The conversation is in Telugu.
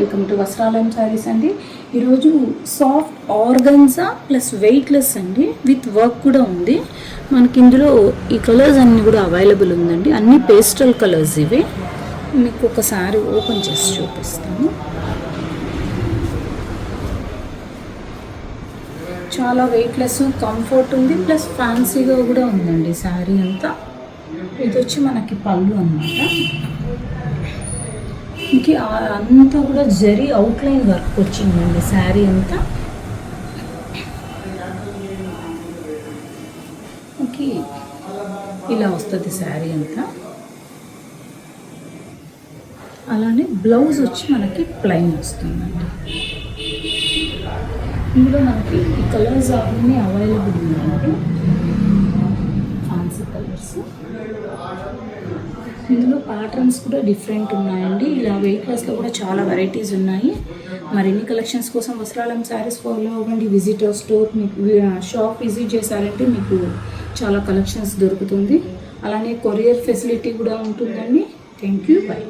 వెల్కమ్ టు వస్త్రాలయం శారీస్ అండి. ఈరోజు సాఫ్ట్ ఆర్గన్జా ప్లస్ వెయిట్లెస్ అండి, విత్ వర్క్ కూడా ఉంది. మనకి ఇందులో ఈ కలర్స్ అన్నీ కూడా అవైలబుల్ ఉందండి. అన్ని పేస్టల్ కలర్స్ ఇవి. మీకు ఒకసారి ఓపెన్ చేసి చూపిస్తాను. చాలా వెయిట్లెస్, కంఫర్ట్ ఉంది, ప్లస్ ఫ్యాన్సీగా కూడా ఉందండి శారీ అంతా. ఇది వచ్చి మనకి పళ్ళు అన్నమాట. ఇంక అంతా కూడా జరీ అవుట్లైన్ వర్క్ వచ్చిందండి శారీ అంతా. ఓకే, ఇలా వస్తుంది శారీ అంతా. అలానే బ్లౌజ్ వచ్చి మనకి ప్లెయిన్ వస్తుందండి. ఇందులో మనకి ఈ కలర్స్ అన్నీ అవైలబుల్ ఉన్నాయండి, ఫ్యాన్సీ కలర్స్. ఇందులో ప్యాటర్న్స్ కూడా డిఫరెంట్ ఉన్నాయండి. ఇలా వెయిట్లెస్లో కూడా చాలా వెరైటీస్ ఉన్నాయి. మరిన్ని కలెక్షన్స్ కోసం వస్త్రాలయం శారీస్ ఫాలో అవ్వండి. విజిటర్ స్టోర్, మీకు షాప్ విజిట్ చేశారంటే మీకు చాలా కలెక్షన్స్ దొరుకుతుంది. అలానే కొరియర్ ఫెసిలిటీ కూడా ఉంటుందండి. Thank you, by.